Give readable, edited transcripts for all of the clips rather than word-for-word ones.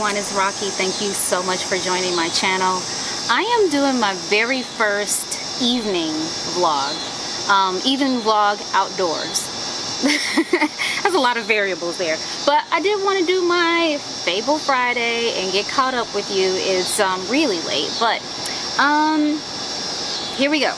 everyone, it's Rocky. Thank you so much for joining my channel. I am doing my very first evening vlog. Evening vlog outdoors. There's a lot of variables there. But I did want to do my Fable Friday and get caught up with you. It's really late, but here we go.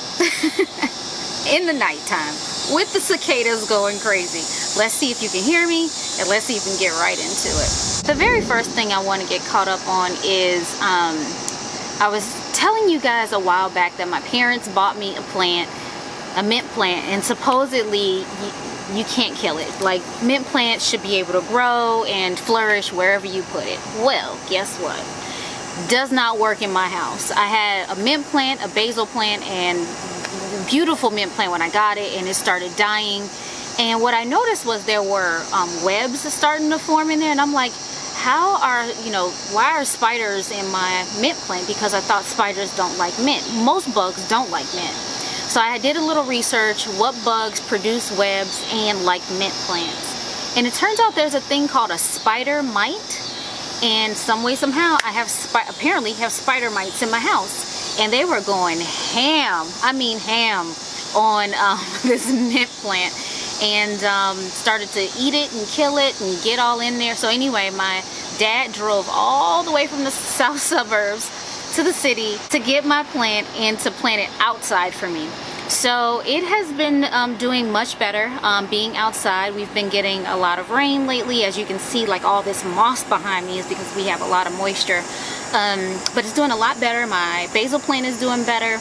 In the nighttime with the cicadas going crazy. Let's see if you can hear me and let's see if we can get right into it. The very first thing I want to get caught up on is I was telling you guys a while back that my parents bought me a plant, a mint plant, and supposedly you can't kill it. Like, mint plants should be able to grow and flourish wherever you put it. Well, guess what? Does not work in my house. I had a mint plant, a basil plant, and beautiful mint plant when I got it, and it started dying. And what I noticed was there were webs starting to form in there, and I'm like, how are, why are spiders in my mint plant? Because I thought spiders don't like mint. Most bugs don't like mint. So I did a little research, what bugs produce webs and like mint plants. And it turns out there's a thing called a spider mite. And some way, somehow, I have apparently have spider mites in my house. And they were going ham, I mean ham, on this mint plant. And started to eat it and kill it and get all in there. So anyway, my dad drove all the way from the south suburbs to the city to get my plant and to plant it outside for me. So it has been doing much better being outside. We've been getting a lot of rain lately. As you can see, like all this moss behind me is because we have a lot of moisture. But it's doing a lot better. My basil plant is doing better.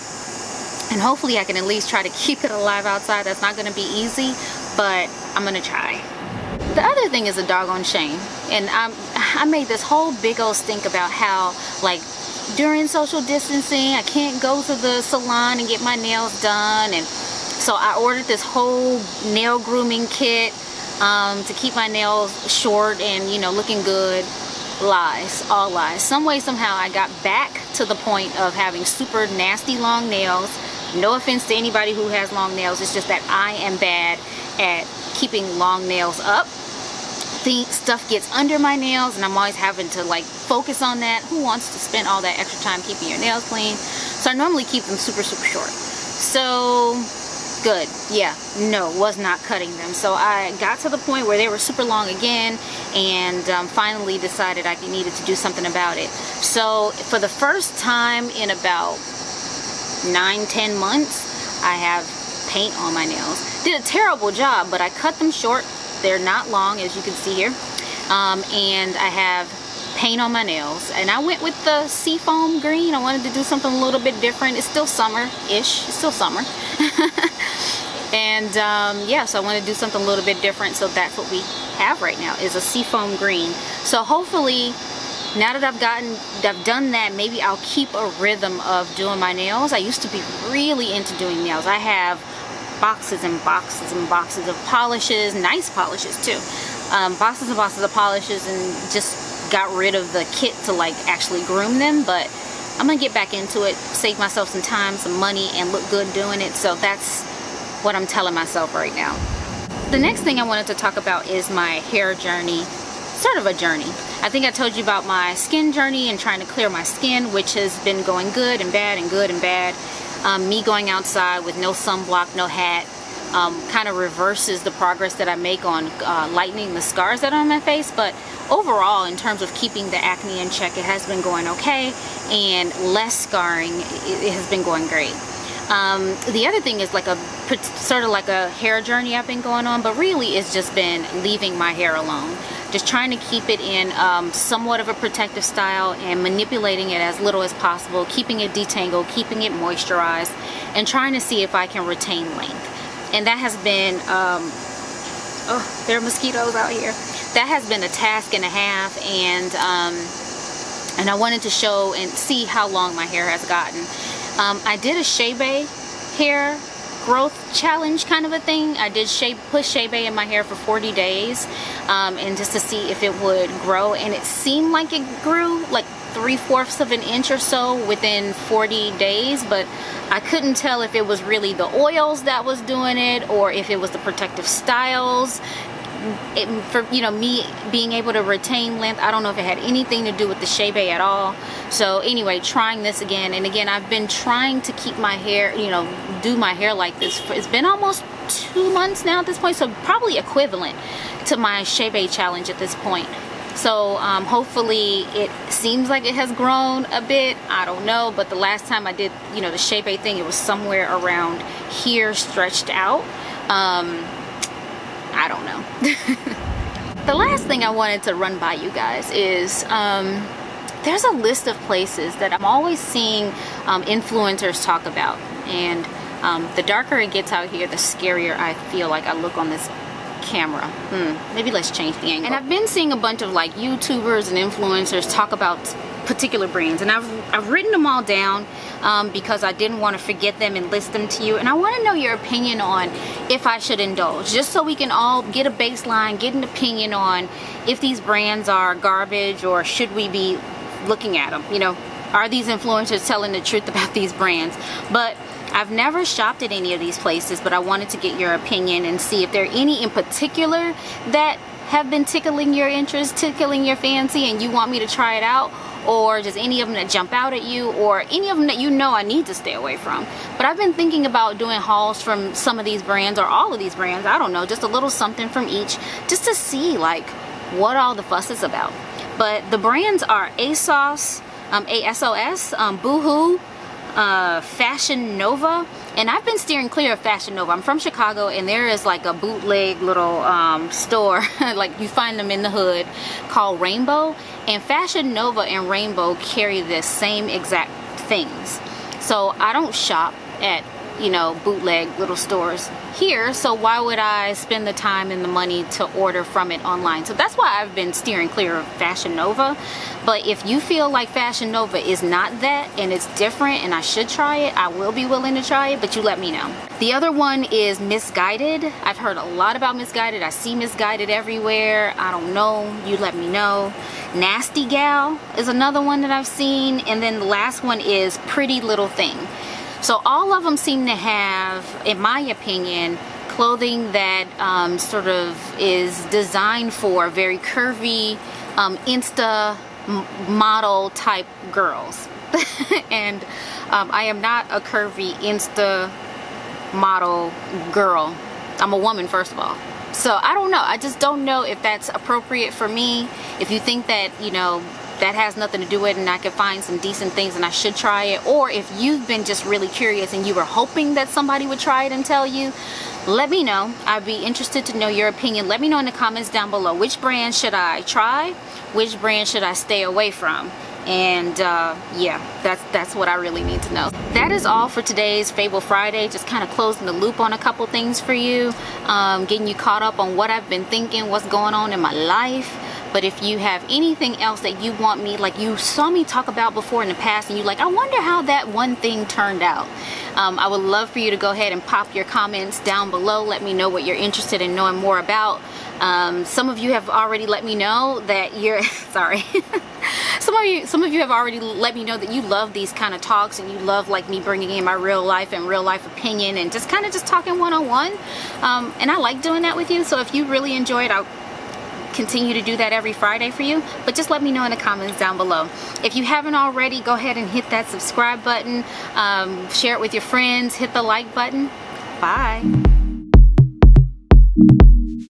And hopefully I can at least try to keep it alive outside. That's not going to be easy, but I'm going to try. The other thing is a doggone shame. And I made this whole big old stink about how, like, during social distancing, I can't go to the salon and get my nails done. And so I ordered this whole nail grooming kit to keep my nails short and, looking good. Lies, all lies. Some way, somehow, I got back to the point of having super nasty long nails. No offense to anybody who has long nails, it's just that I am bad at keeping long nails up. Stuff gets under my nails and I'm always having to focus on that. Who wants to spend all that extra time keeping your nails clean? So I normally keep them super short. So good. Yeah, no, was not cutting them. So I got to the point where they were super long again, and finally decided I needed to do something about it. So for the first time in about 9-10 months, I have paint on my nails. Did a terrible job, but I cut them short. They're not long, as you can see here. And I have paint on my nails. And I went with the seafoam green. I wanted to do something a little bit different. It's still summer-ish. It's still summer. And yeah, so I want to do something a little bit different. So that's what we have right now, is a seafoam green. So hopefully, now that I've done that, maybe I'll keep a rhythm of doing my nails. I used to be really into doing nails. I have boxes and boxes and boxes of polishes, nice polishes too. Boxes and boxes of polishes, and just got rid of the kit to actually groom them. But I'm gonna get back into it, save myself some time, some money, and look good doing it. So that's what I'm telling myself right now. The next thing I wanted to talk about is my hair journey. Sort of a journey. I think I told you about my skin journey and trying to clear my skin, which has been going good and bad and good and bad. Me going outside with no sunblock, no hat, kind of reverses the progress that I make on lightening the scars that are on my face. But overall, in terms of keeping the acne in check, it has been going okay, and less scarring, it has been going great. The other thing is sort of like a hair journey I've been going on, but really it's just been leaving my hair alone. Just trying to keep it in somewhat of a protective style and manipulating it as little as possible, keeping it detangled, keeping it moisturized, and trying to see if I can retain length. And that has been, oh, there are mosquitoes out here. That has been a task and a half, and I wanted to show and see how long my hair has gotten. I did a Shea hair growth challenge kind of a thing. I did put Shea in my hair for 40 days and just to see if it would grow, and it seemed like it grew like 3/4 of an inch or so within 40 days, but I couldn't tell if it was really the oils that was doing it or if it was the protective styles. for, you know, me being able to retain length. I don't know if it had anything to do with the shea at all. So anyway, trying this again. And again, I've been trying to keep my hair, you know, do my hair like this. It's been almost 2 months now at this point, so probably equivalent to my shea challenge at this point. So hopefully it seems like it has grown a bit. I don't know, but the last time I did, you know, the shea thing, it was somewhere around here, stretched out. I don't know. The last thing I wanted to run by you guys is there's a list of places that I'm always seeing influencers talk about, and the darker it gets out here, the scarier I feel like I look on this camera. Maybe let's change the angle. And I've been seeing a bunch of like YouTubers and influencers talk about particular brands, and I've written them all down because I didn't want to forget them and list them to you. And I want to know your opinion on if I should indulge, just so we can all get a baseline, get an opinion on if these brands are garbage or should we be looking at them. You know, are these influencers telling the truth about these brands? But I've never shopped at any of these places, but I wanted to get your opinion and see if there are any in particular that have been tickling your interest, tickling your fancy, and you want me to try it out, or just any of them that jump out at you, or any of them that you know I need to stay away from. But I've been thinking about doing hauls from some of these brands, or all of these brands, I don't know, just a little something from each, just to see like what all the fuss is about. But the brands are ASOS, Boohoo, Fashion Nova, and I've been steering clear of Fashion Nova. I'm from Chicago, and there is like a bootleg little store like you find them in the hood, called Rainbow, and Fashion Nova and Rainbow carry the same exact things. So I don't shop at, you know, bootleg little stores here, so why would I spend the time and the money to order from it online? So that's why I've been steering clear of Fashion Nova. But if you feel like Fashion Nova is not that and it's different and I should try it, I will be willing to try it, but you let me know. The other one is Missguided. I've heard a lot about Missguided. I see Missguided everywhere. I don't know, you let me know. Nasty Gal is another one that I've seen, and then the last one is Pretty Little Thing. So all of them seem to have, in my opinion, clothing that sort of is designed for very curvy Insta model type girls. And I am not a curvy Insta model girl. I'm a woman, first of all. So I don't know. I just don't know if that's appropriate for me. If you think that, you know, that has nothing to do with it and I can find some decent things and I should try it, or if you've been just really curious and you were hoping that somebody would try it and tell you, let me know. I'd be interested to know your opinion. Let me know in the comments down below, which brand should I try, which brand should I stay away from. And yeah, that's what I really need to know. That is all for today's Fable Friday. Just kind of closing the loop on a couple things for you, getting you caught up on what I've been thinking, what's going on in my life. But if you have anything else that you want me, like you saw me talk about before in the past, and you like, I wonder how that one thing turned out, I would love for you to go ahead and pop your comments down below. Let me know what you're interested in knowing more about. Some of you have already let me know that you're sorry. Some of you have already let me know that you love these kind of talks, and you love like me bringing in my real life and real life opinion and just kind of just talking one-on-one. And I like doing that with you. So if you really enjoy it, I'll continue to do that every Friday for you, but just let me know in the comments down below. If you haven't already, go ahead and hit that subscribe button, share it with your friends, hit the like button. Bye.